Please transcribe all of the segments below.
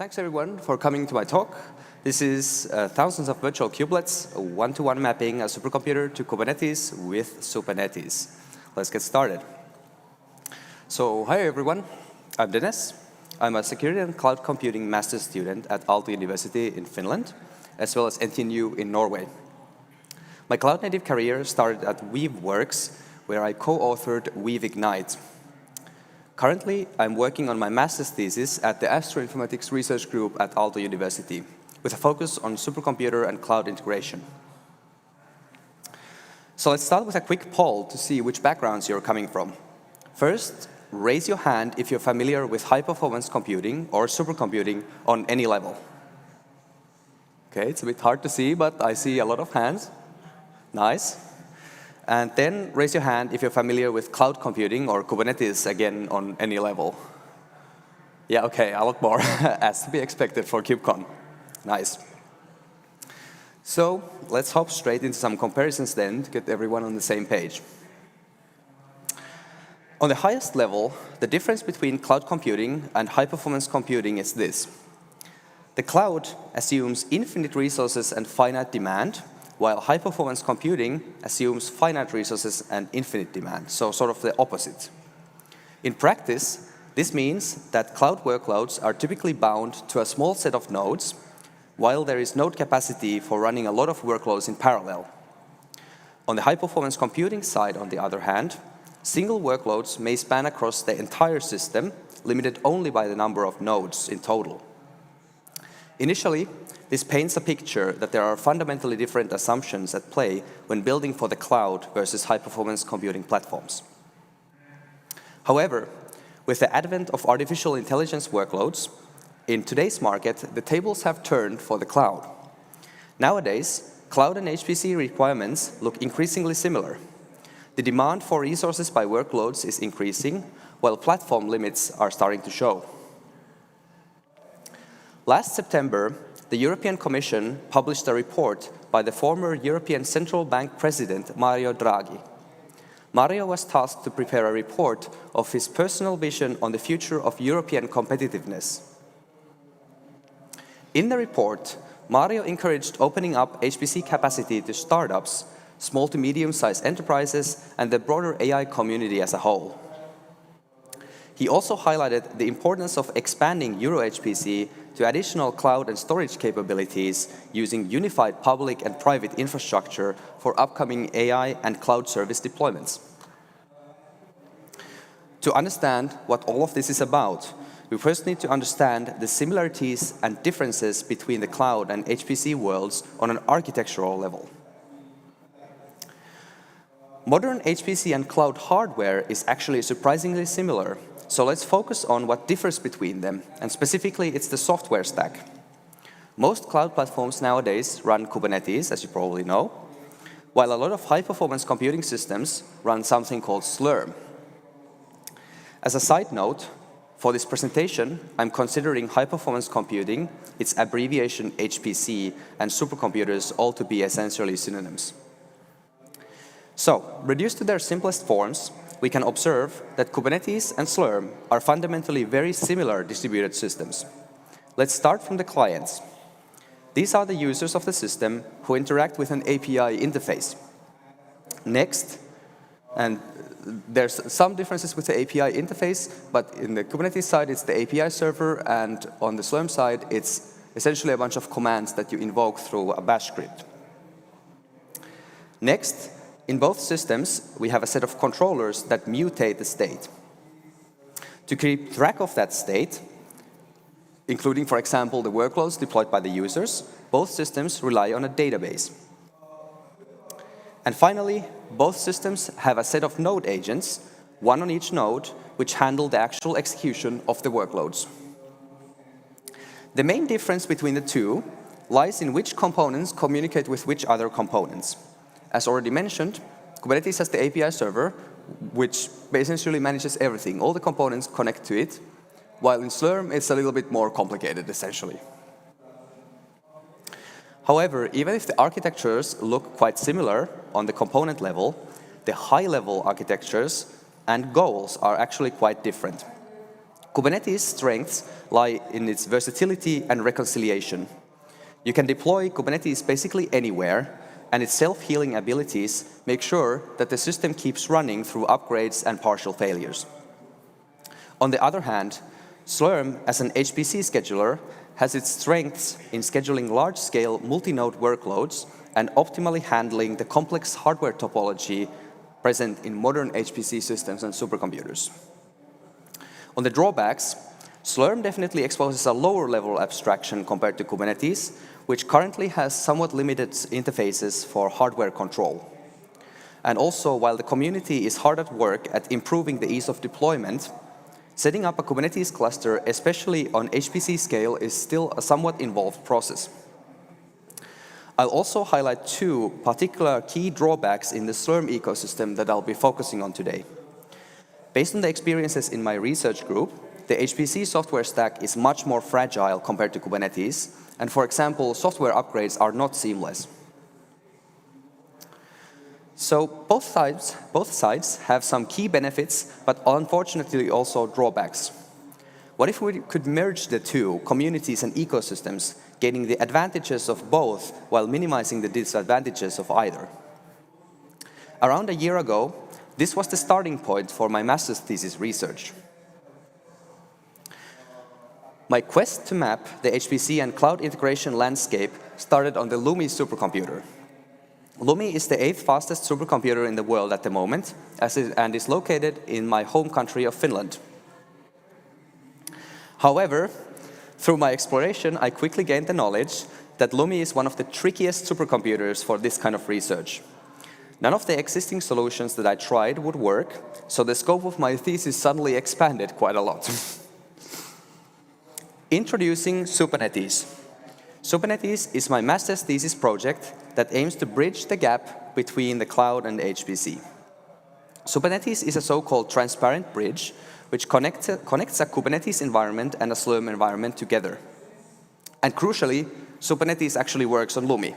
Thanks everyone for coming to my talk. This is thousands of virtual kubelets, a one-to-one mapping a supercomputer to Kubernetes with Supernetes. Let's get started. So, hi everyone, I'm Dennis. I'm a security and cloud computing master's student at Aalto University in Finland, as well as NTNU in Norway. My cloud-native career started at Weaveworks, where I co-authored WeaveIgnite. Currently, I'm working on my master's thesis at the Astroinformatics Research Group at Aalto University, with a focus on supercomputer and cloud integration. So let's start with a quick poll to see which backgrounds you're coming from. First, raise your hand if you're familiar with high-performance computing or supercomputing on any level. Okay, it's a bit hard to see, but I see a lot of hands. Nice. And then raise your hand if you're familiar with cloud computing or Kubernetes, again, on any level. Yeah, okay, a lot more, as to be expected for KubeCon. Nice. So let's hop straight into some comparisons then to get everyone on the same page. On the highest level, the difference between cloud computing and high-performance computing is this. The cloud assumes infinite resources and finite demand, while high-performance computing assumes finite resources and infinite demand, so sort of the opposite. In practice, this means that cloud workloads are typically bound to a small set of nodes, while there is node capacity for running a lot of workloads in parallel. On the high-performance computing side, on the other hand, single workloads may span across the entire system, limited only by the number of nodes in total. Initially, this paints a picture that there are fundamentally different assumptions at play when building for the cloud versus high-performance computing platforms. However, with the advent of artificial intelligence workloads, in today's market, the tables have turned for the cloud. Nowadays, cloud and HPC requirements look increasingly similar. The demand for resources by workloads is increasing, while platform limits are starting to show. Last September, the European Commission published a report by the former European Central Bank President Mario Draghi. Mario was tasked to prepare a report of his personal vision on the future of European competitiveness. In the report, Mario encouraged opening up HPC capacity to startups, small to medium-sized enterprises, and the broader AI community as a whole. He also highlighted the importance of expanding EuroHPC to additional cloud and storage capabilities using unified public and private infrastructure for upcoming AI and cloud service deployments. To understand what all of this is about, we first need to understand the similarities and differences between the cloud and HPC worlds on an architectural level. Modern HPC and cloud hardware is actually surprisingly similar. So let's focus on what differs between them, and specifically it's the software stack. Most cloud platforms nowadays run Kubernetes, as you probably know, while a lot of high-performance computing systems run something called Slurm. As a side note, for this presentation, I'm considering high-performance computing, its abbreviation HPC, and supercomputers all to be essentially synonyms. So, reduced to their simplest forms, we can observe that Kubernetes and Slurm are fundamentally very similar distributed systems. Let's start from the clients. These are the users of the system who interact with an API interface. Next, and there's some differences with the API interface, but in the Kubernetes side, it's the API server, and on the Slurm side, it's essentially a bunch of commands that you invoke through a bash script. Next, in both systems, we have a set of controllers that mutate the state. To keep track of that state, including, for example, the workloads deployed by the users, both systems rely on a database. And finally, both systems have a set of node agents, one on each node, which handle the actual execution of the workloads. The main difference between the two lies in which components communicate with which other components. As already mentioned, Kubernetes has the API server, which essentially manages everything. All the components connect to it, while in Slurm, it's a little bit more complicated, essentially. However, even if the architectures look quite similar on the component level, the high-level architectures and goals are actually quite different. Kubernetes' strengths lie in its versatility and reconciliation. You can deploy Kubernetes basically anywhere, and its self-healing abilities make sure that the system keeps running through upgrades and partial failures. On the other hand, Slurm, as an HPC scheduler, has its strengths in scheduling large-scale multi-node workloads and optimally handling the complex hardware topology present in modern HPC systems and supercomputers. On the drawbacks, Slurm definitely exposes a lower-level abstraction compared to Kubernetes, which currently has somewhat limited interfaces for hardware control. And also, while the community is hard at work at improving the ease of deployment, setting up a Kubernetes cluster, especially on HPC scale, is still a somewhat involved process. I'll also highlight two particular key drawbacks in the Slurm ecosystem that I'll be focusing on today. Based on the experiences in my research group, the HPC software stack is much more fragile compared to Kubernetes, and for example, software upgrades are not seamless. So both sides have some key benefits, but unfortunately also drawbacks. What if we could merge the two, communities and ecosystems, gaining the advantages of both while minimizing the disadvantages of either? Around a year ago, this was the starting point for my master's thesis research. My quest to map the HPC and cloud integration landscape started on the LUMI supercomputer. LUMI is the 8th fastest supercomputer in the world at the moment, and is located in my home country of Finland. However, through my exploration, I quickly gained the knowledge that LUMI is one of the trickiest supercomputers for this kind of research. None of the existing solutions that I tried would work, so the scope of my thesis suddenly expanded quite a lot. Introducing Supernetes. Supernetes is my master's thesis project that aims to bridge the gap between the cloud and HPC. Supernetes is a so-called transparent bridge which connects a Kubernetes environment and a Slurm environment together. And crucially, Supernetes actually works on LUMI.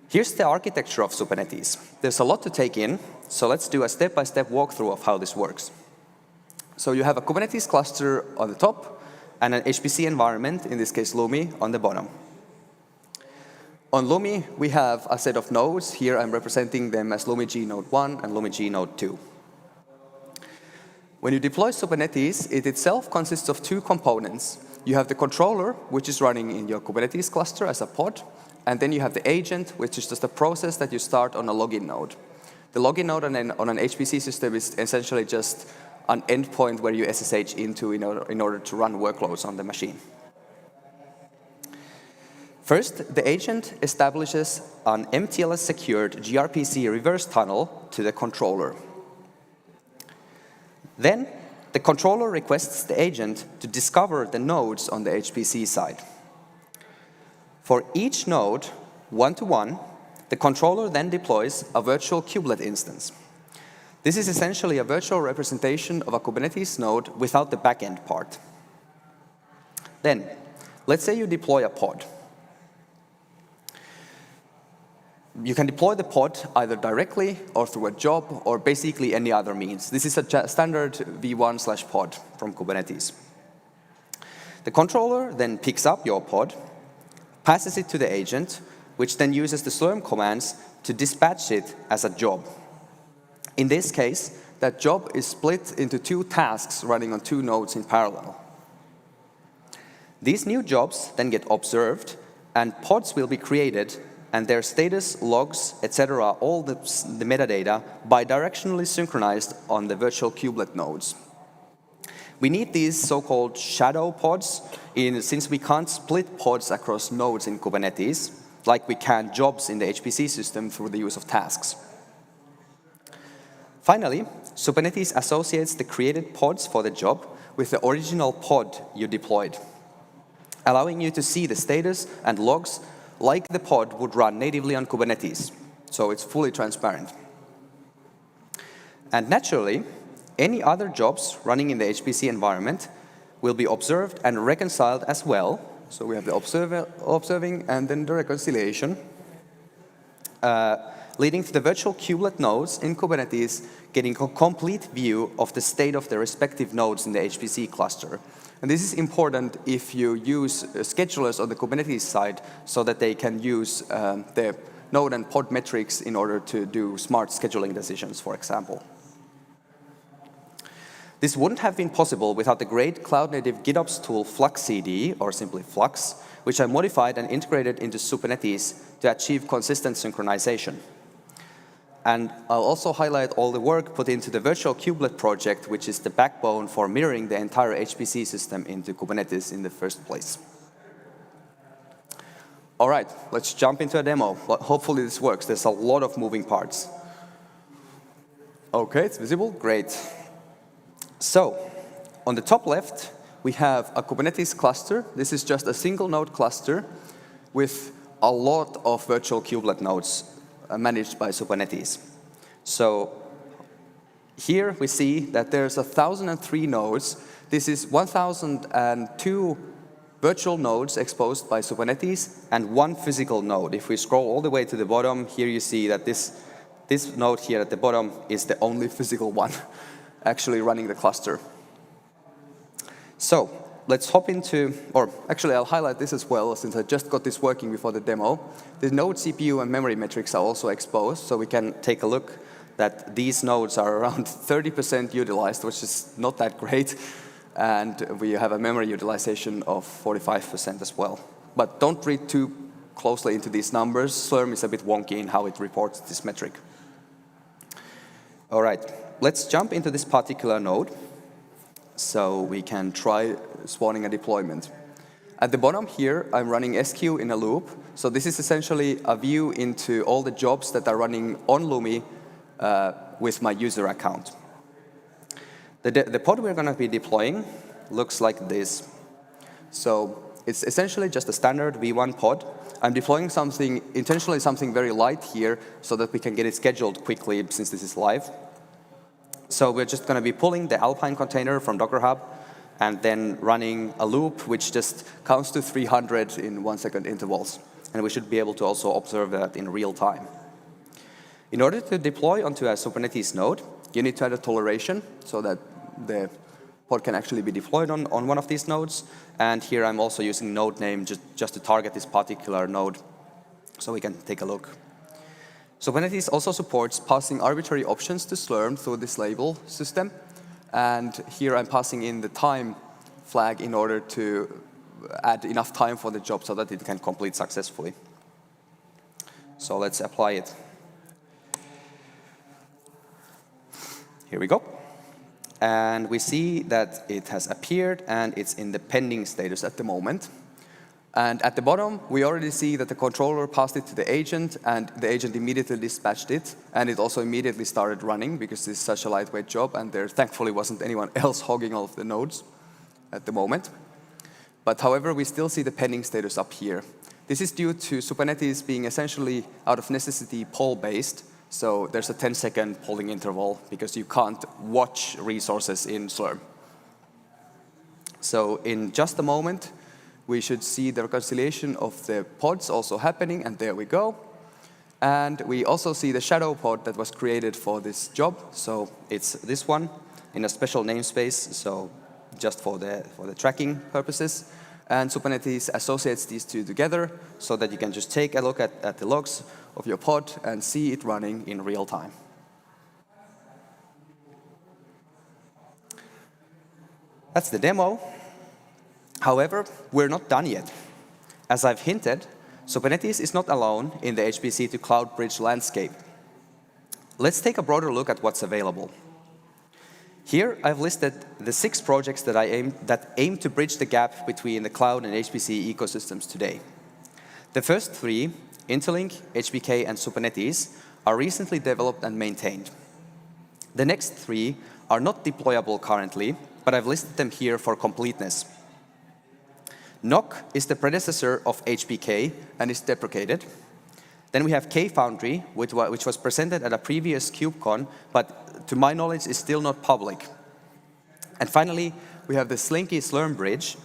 Here's the architecture of Supernetes. There's a lot to take in, so let's do a step-by-step walkthrough of how this works. So you have a Kubernetes cluster on the top and an HPC environment, in this case LUMI, on the bottom. On LUMI, we have a set of nodes. Here I'm representing them as LUMI G node 1 and LUMI G node 2. When you deploy Supernetes, it itself consists of two components. You have the controller, which is running in your Kubernetes cluster as a pod, and then you have the agent, which is just a process that you start on a login node. The login node on an HPC system is essentially just an endpoint where you SSH into in order to run workloads on the machine. First, the agent establishes an MTLS-secured gRPC reverse tunnel to the controller. Then, the controller requests the agent to discover the nodes on the HPC side. For each node, one-to-one, the controller then deploys a virtual kubelet instance. This is essentially a virtual representation of a Kubernetes node without the backend part. Then, let's say you deploy a pod. You can deploy the pod either directly or through a job or basically any other means. This is a standard v1/pod from Kubernetes. The controller then picks up your pod, passes it to the agent, which then uses the Slurm commands to dispatch it as a job. In this case, that job is split into two tasks running on two nodes in parallel. These new jobs then get observed, and pods will be created, and their status, logs, etc., all the metadata, bidirectionally synchronized on the virtual kubelet nodes. We need these so-called shadow pods since we can't split pods across nodes in Kubernetes, like we can jobs in the HPC system through the use of tasks. Finally, Supernetes associates the created pods for the job with the original pod you deployed, allowing you to see the status and logs like the pod would run natively on Kubernetes, so it's fully transparent. And naturally, any other jobs running in the HPC environment will be observed and reconciled as well. So we have the observing and then the reconciliation, leading to the virtual kubelet nodes in Kubernetes getting a complete view of the state of the respective nodes in the HPC cluster. And this is important if you use schedulers on the Kubernetes side so that they can use the node and pod metrics in order to do smart scheduling decisions, for example. This wouldn't have been possible without the great cloud-native GitOps tool FluxCD, or simply Flux, which I modified and integrated into Supernetes to achieve consistent synchronization. And I'll also highlight all the work put into the virtual kubelet project, which is the backbone for mirroring the entire HPC system into Kubernetes in the first place. All right, let's jump into a demo. Hopefully this works. There's a lot of moving parts. Okay, it's visible. Great. So, on the top left, we have a Kubernetes cluster. This is just a single node cluster with a lot of virtual kubelet nodes managed by Supernetes. So here we see that there's 1,003 nodes. This is 1,002 virtual nodes exposed by Supernetes and one physical node. If we scroll all the way to the bottom, here you see that this node here at the bottom is the only physical one actually running the cluster. So let's hop into, or actually I'll highlight this as well since I just got this working before the demo. The node CPU and memory metrics are also exposed, so we can take a look that these nodes are around 30% utilized, which is not that great, and we have a memory utilization of 45% as well. But don't read too closely into these numbers. Slurm is a bit wonky in how it reports this metric. All right, let's jump into this particular node so we can try spawning a deployment. At the bottom here, I'm running SQ in a loop. So this is essentially a view into all the jobs that are running on LUMI with my user account. The pod we're going to be deploying looks like this. So it's essentially just a standard V1 pod. I'm deploying something, intentionally something very light here so that we can get it scheduled quickly since this is live. So we're just going to be pulling the Alpine container from Docker Hub and then running a loop which just counts to 300 in 1 second intervals. And we should be able to also observe that in real time. In order to deploy onto a Supernetes node, you need to add a toleration so that the pod can actually be deployed on one of these nodes. And here I'm also using node name just to target this particular node so we can take a look. Supernetes also supports passing arbitrary options to Slurm through this label system. And here I'm passing in the time flag in order to add enough time for the job so that it can complete successfully. So let's apply it. Here we go. And we see that it has appeared and it's in the pending status at the moment. And at the bottom, we already see that the controller passed it to the agent, and the agent immediately dispatched it, and it also immediately started running because this is such a lightweight job, and there thankfully wasn't anyone else hogging all of the nodes at the moment. But however, we still see the pending status up here. This is due to Supernetes being essentially out of necessity poll-based, so there's a 10-second polling interval because you can't watch resources in Slurm. So in just a moment, we should see the reconciliation of the pods also happening, and there we go. And we also see the shadow pod that was created for this job. So it's this one in a special namespace, so just for the tracking purposes. And Supernetes associates these two together so that you can just take a look at the logs of your pod and see it running in real time. That's the demo. However, we're not done yet. As I've hinted, Supernetes is not alone in the HPC-to-cloud bridge landscape. Let's take a broader look at what's available. Here, I've listed the 6 projects that aim to bridge the gap between the cloud and HPC ecosystems today. The first 3, Interlink, HBK, and Supernetes, are recently developed and maintained. The next 3 are not deployable currently, but I've listed them here for completeness. NOC is the predecessor of HBK and is deprecated. Then we have K-Foundry, which was presented at a previous KubeCon, but to my knowledge is still not public. And finally, we have the Slinky Slurm bridge,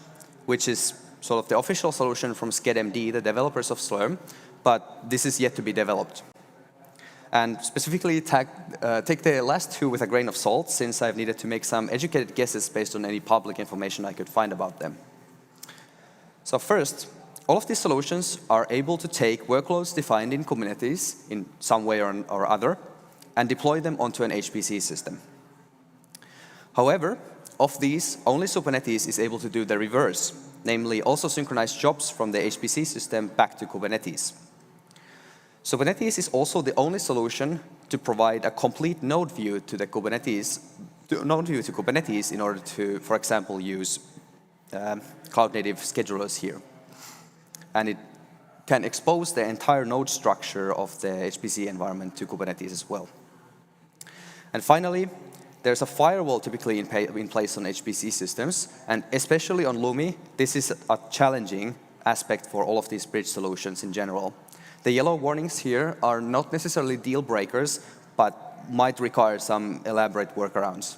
which is sort of the official solution from SCED-MD, the developers of Slurm, but this is yet to be developed. and specifically take the last two with a grain of salt, since I've needed to make some educated guesses based on any public information I could find about them. So first, all of these solutions are able to take workloads defined in Kubernetes in some way or other and deploy them onto an HPC system. However, of these, only Supernetes is able to do the reverse, namely also synchronize jobs from the HPC system back to Kubernetes. Supernetes is also the only solution to provide a complete node view to the Kubernetes, in order to, for example, use cloud-native schedulers here. And it can expose the entire node structure of the HPC environment to Kubernetes as well. And finally, there's a firewall typically in place on HPC systems, and especially on LUMI, this is a challenging aspect for all of these bridge solutions in general. The yellow warnings here are not necessarily deal breakers, but might require some elaborate workarounds.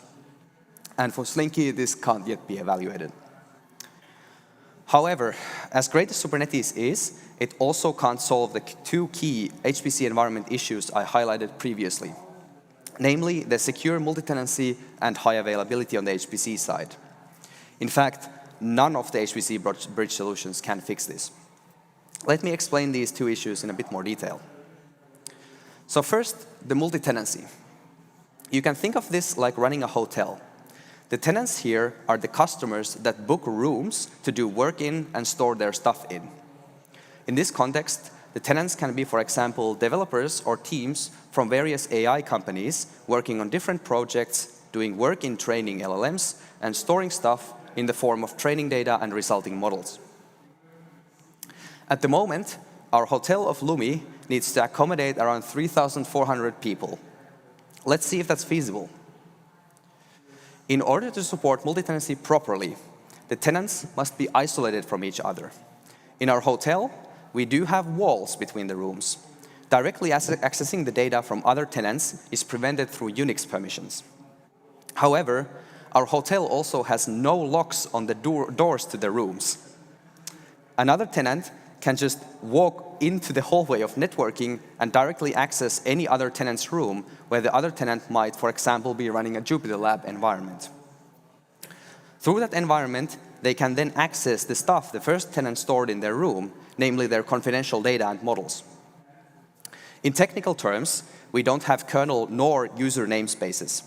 And for Slinky, this can't yet be evaluated. However, as great as Supernetes is, it also can't solve the two key HPC environment issues I highlighted previously, namely the secure multi-tenancy and high availability on the HPC side. In fact, none of the HPC bridge solutions can fix this. Let me explain these two issues in a bit more detail. So first, the multi-tenancy. You can think of this like running a hotel. The tenants here are the customers that book rooms to do work in and store their stuff in. In this context, the tenants can be, for example, developers or teams from various AI companies working on different projects, doing work in training LLMs, and storing stuff in the form of training data and resulting models. At the moment, our hotel of LUMI needs to accommodate around 3,400 people. Let's see if that's feasible. In order to support multi-tenancy properly, the tenants must be isolated from each other. In our hotel, we do have walls between the rooms. Directly accessing the data from other tenants is prevented through Unix permissions. However, our hotel also has no locks on the doors to the rooms. Another tenant can just walk into the hallway of networking and directly access any other tenant's room, where the other tenant might, for example, be running a Jupyter Lab environment. Through that environment, they can then access the stuff the first tenant stored in their room, namely their confidential data and models. In technical terms, we don't have kernel nor user namespaces.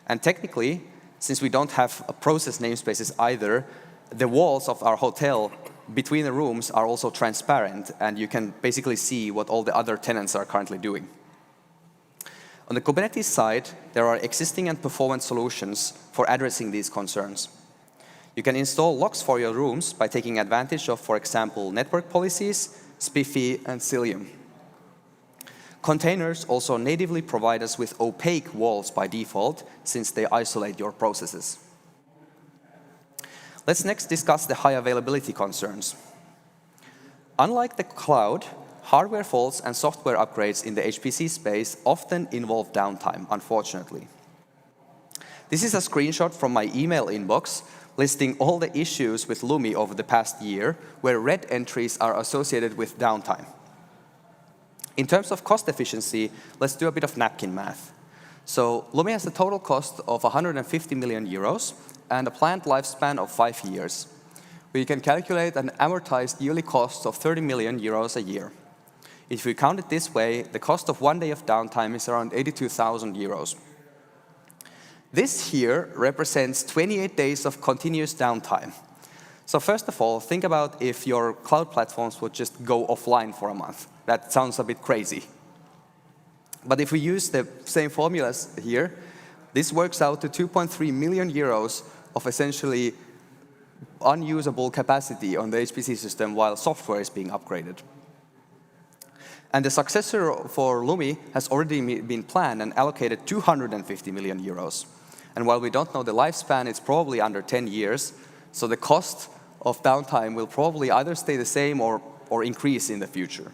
And technically, since we don't have process namespaces either, the walls of our hotel between the rooms are also transparent, and you can basically see what all the other tenants are currently doing. On the Kubernetes side, there are existing and performance solutions for addressing these concerns. You can install locks for your rooms by taking advantage of, for example, network policies, SPIFFE, and Cilium. Containers also natively provide us with opaque walls by default, since they isolate your processes. Let's next discuss the high availability concerns. Unlike the cloud, hardware faults and software upgrades in the HPC space often involve downtime, unfortunately. This is a screenshot from my email inbox listing all the issues with LUMI over the past year, where red entries are associated with downtime. In terms of cost efficiency, let's do a bit of napkin math. So LUMI has a total cost of 150 million euros and a planned lifespan of 5 years. We can calculate an amortized yearly cost of 30 million euros a year. If we count it this way, the cost of 1 day of downtime is around 82,000 euros. This here represents 28 days of continuous downtime. So first of all, think about if your cloud platforms would just go offline for a month. That sounds a bit crazy. But if we use the same formulas here, this works out to 2.3 million euros of essentially unusable capacity on the HPC system while software is being upgraded. And the successor for LUMI has already been planned and allocated 250 million euros. And while we don't know the lifespan, it's probably under 10 years, so the cost of downtime will probably either stay the same or increase in the future.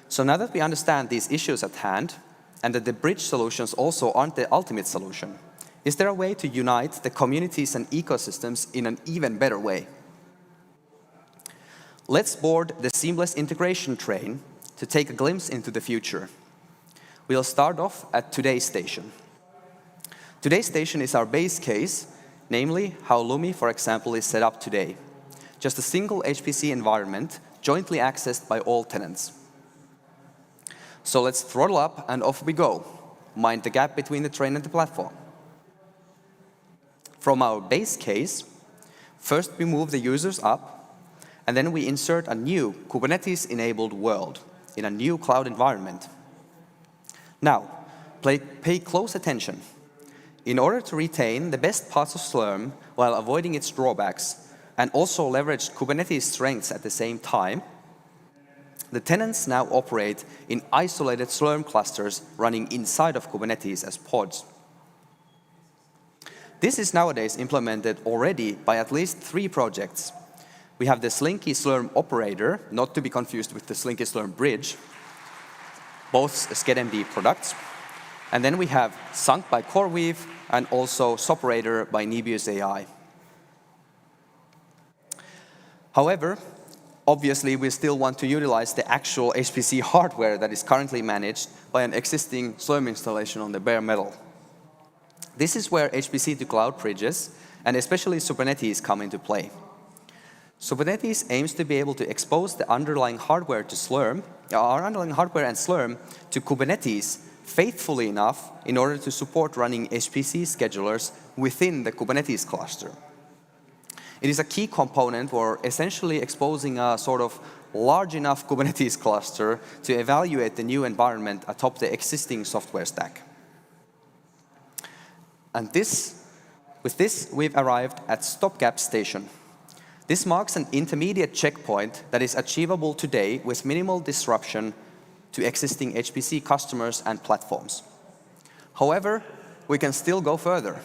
So now that we understand these issues at hand, and that the bridge solutions also aren't the ultimate solution, is there a way to unite the communities and ecosystems in an even better way? Let's board the seamless integration train to take a glimpse into the future. We'll start off at today's station. Today's station is our base case, namely how LUMI, for example, is set up today. Just a single HPC environment jointly accessed by all tenants. So let's throttle up and off we go. Mind the gap between the train and the platform. From our base case, first we move the users up, and then we insert a new Kubernetes-enabled world in a new cloud environment. Now, pay close attention. In order to retain the best parts of Slurm while avoiding its drawbacks, and also leverage Kubernetes strengths at the same time, the tenants now operate in isolated Slurm clusters running inside of Kubernetes as pods. This is nowadays implemented already by at least 3 projects. We have the Slinky Slurm operator, not to be confused with the Slinky Slurm bridge, both SCED-MD products. And then we have Sunk by CoreWeave and also Soperator by Nebius AI. However, obviously we still want to utilize the actual HPC hardware that is currently managed by an existing Slurm installation on the bare metal. This is where HPC-to-cloud bridges, and especially Supernetes, come into play. Supernetes aims to be able to expose the underlying hardware to Slurm, our underlying hardware and Slurm, to Kubernetes faithfully enough in order to support running HPC schedulers within the Kubernetes cluster. It is a key component for essentially exposing a sort of large enough Kubernetes cluster to evaluate the new environment atop the existing software stack. And with this, we've arrived at stopgap station. This marks an intermediate checkpoint that is achievable today with minimal disruption to existing HPC customers and platforms. However, we can still go further.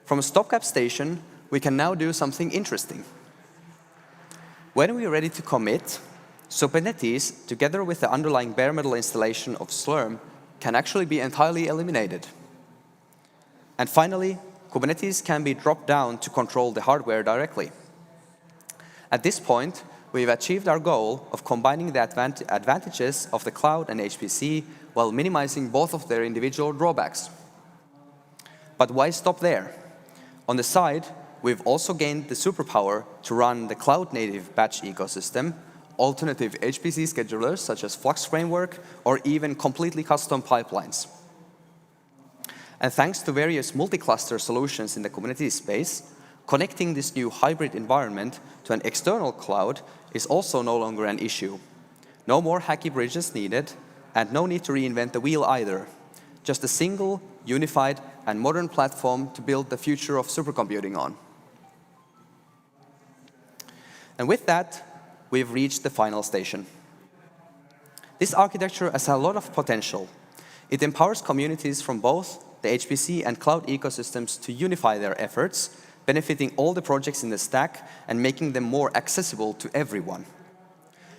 From a stopgap station, we can now do something interesting. When we are ready to commit, Supernetes, together with the underlying bare metal installation of Slurm, can actually be entirely eliminated. And finally, Kubernetes can be dropped down to control the hardware directly. At this point, we've achieved our goal of combining the advantages of the cloud and HPC while minimizing both of their individual drawbacks. But why stop there? On the side, we've also gained the superpower to run the cloud-native batch ecosystem, alternative HPC schedulers such as Flux Framework, or even completely custom pipelines. And thanks to various multi-cluster solutions in the Kubernetes space, connecting this new hybrid environment to an external cloud is also no longer an issue. No more hacky bridges needed, and no need to reinvent the wheel either. Just a single, unified, and modern platform to build the future of supercomputing on. And with that, we've reached the final station. This architecture has a lot of potential. It empowers communities from both the HPC and cloud ecosystems to unify their efforts, benefiting all the projects in the stack and making them more accessible to everyone.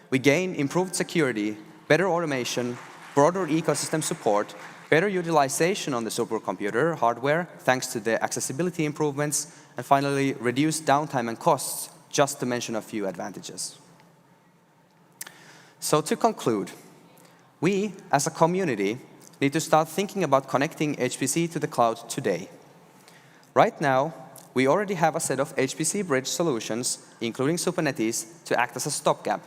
We gain improved security, better automation, broader ecosystem support, better utilization on the supercomputer hardware thanks to the accessibility improvements, and finally, reduced downtime and costs, just to mention a few advantages. So to conclude, we, as a community, need to start thinking about connecting HPC to the cloud today. Right now, we already have a set of HPC bridge solutions, including Supernetes, to act as a stopgap.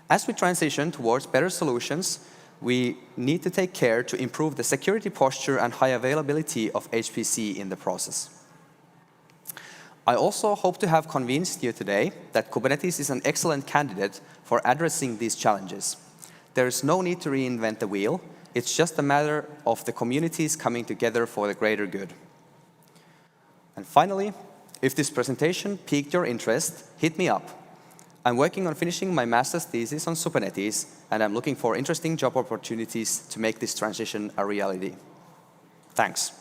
As we transition towards better solutions, we need to take care to improve the security posture and high availability of HPC in the process. I also hope to have convinced you today that Kubernetes is an excellent candidate for addressing these challenges. There is no need to reinvent the wheel. It's just a matter of the communities coming together for the greater good. And finally, if this presentation piqued your interest, hit me up. I'm working on finishing my master's thesis on Supernetes, and I'm looking for interesting job opportunities to make this transition a reality. Thanks.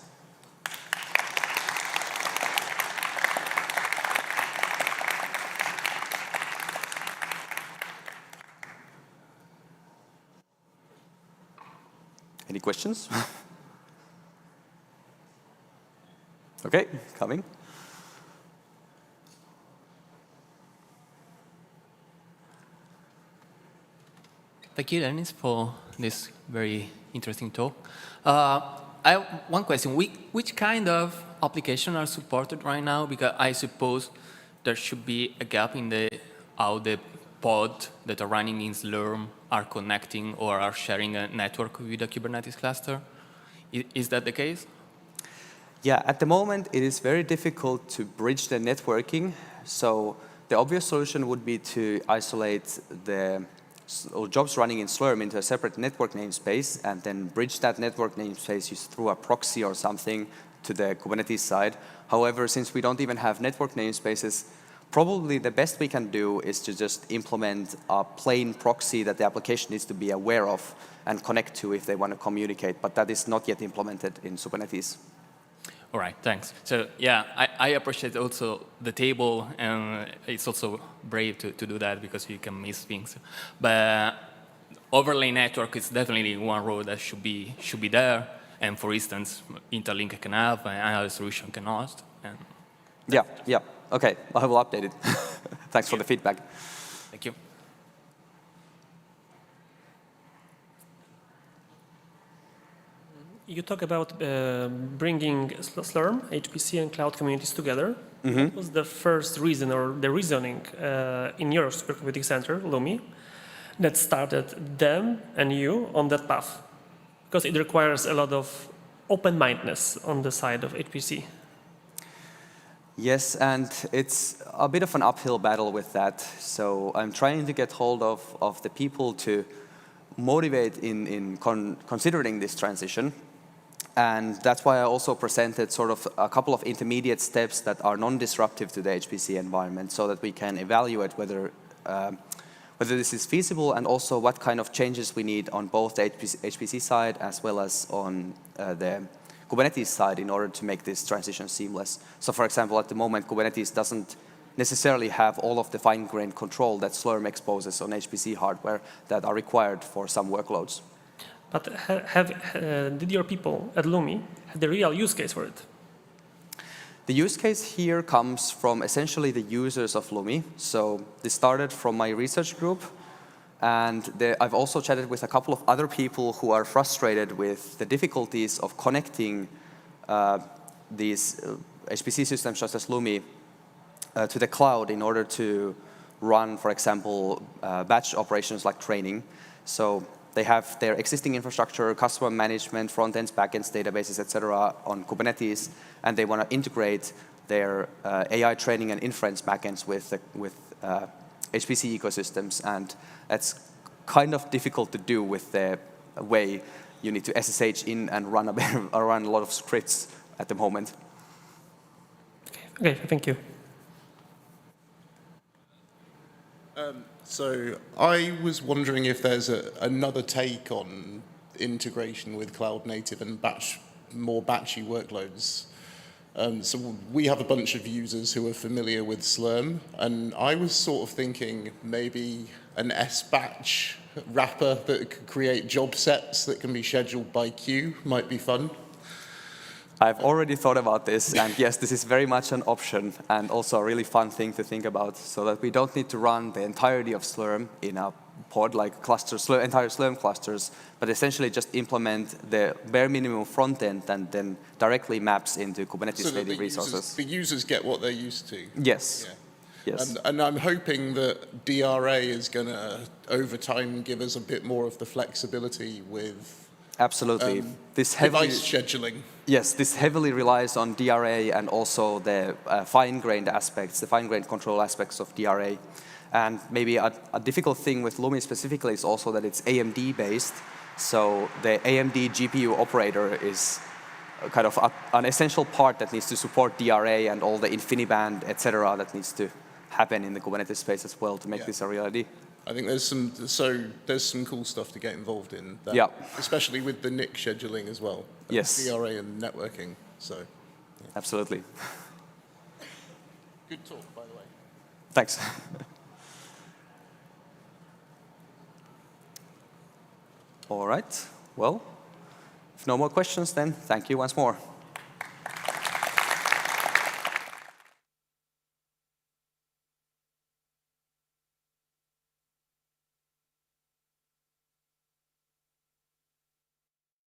Any questions? Okay, coming. Thank you, Dennis, for this very interesting talk. I have one question. Which kind of applications are supported right now? Because I suppose there should be a gap in how the pod that are running in Slurm are connecting or are sharing a network with a Kubernetes cluster. Is that the case? Yeah, at the moment, it is very difficult to bridge the networking. So the obvious solution would be to isolate the jobs running in Slurm into a separate network namespace and then bridge that network namespace through a proxy or something to the Kubernetes side. However, since we don't even have network namespaces, probably the best we can do is to just implement a plain proxy that the application needs to be aware of and connect to if they want to communicate, but that is not yet implemented in Supernetes. All right, thanks. So yeah, I appreciate also the table, and it's also brave to do that because you can miss things. But overlay network is definitely one role that should be there. And for instance, interlink can have, and another solution cannot. And yeah. Okay, I will update it. Thanks for the feedback. Thank you. You talk about bringing Slurm, HPC, and cloud communities together. What was the first reason or the reasoning in your supercomputing center, LUMI, that started them and you on that path? Because it requires a lot of open-mindedness on the side of HPC. Yes, and it's a bit of an uphill battle with that. So I'm trying to get hold of the people to motivate in considering this transition. And that's why I also presented sort of a couple of intermediate steps that are non-disruptive to the HPC environment so that we can evaluate whether this is feasible and also what kind of changes we need on both the HPC side as well as on the Kubernetes side in order to make this transition seamless. So for example, at the moment, Kubernetes doesn't necessarily have all of the fine-grained control that Slurm exposes on HPC hardware that are required for some workloads. But did your people at LUMI have the real use case for it? The use case here comes from essentially the users of LUMI. So this started from my research group. And I've also chatted with a couple of other people who are frustrated with the difficulties of connecting these HPC systems such as LUMI to the cloud in order to run, for example, batch operations like training. So they have their existing infrastructure, customer management, front ends, back ends, databases, etc. on Kubernetes, and they want to integrate their AI training and inference backends with HPC ecosystems, and that's kind of difficult to do with the way you need to SSH in and run a lot of scripts at the moment. Okay, thank you. So I was wondering if there's another take on integration with cloud native and more batchy workloads. So we have a bunch of users who are familiar with Slurm, and I was sort of thinking maybe an sbatch wrapper that could create job sets that can be scheduled by queue might be fun. I've already thought about this, and yes, this is very much an option and also a really fun thing to think about, so that we don't need to run the entirety of Slurm in a pod like clusters, entire Slurm clusters, but essentially just implement the bare minimum front end and then directly maps into Kubernetes native resources. The users get what they're used to. Yes. Yeah. Yes. And I'm hoping that DRA is going to, over time, give us a bit more of the flexibility with absolutely. Device scheduling. Yes, this heavily relies on DRA and also the fine-grained aspects, the fine-grained control aspects of DRA. And maybe a difficult thing with LUMI specifically is also that it's AMD-based. So the AMD GPU operator is kind of an essential part that needs to support DRA and all the InfiniBand, etc., that needs to happen in the Kubernetes space as well to make this a reality. I think there's some cool stuff to get involved in that, especially with the NIC scheduling as well. Yes. DRA and networking. So. Yeah. Absolutely. Good talk, by the way. Thanks. All right. Well, if no more questions, then thank you once more.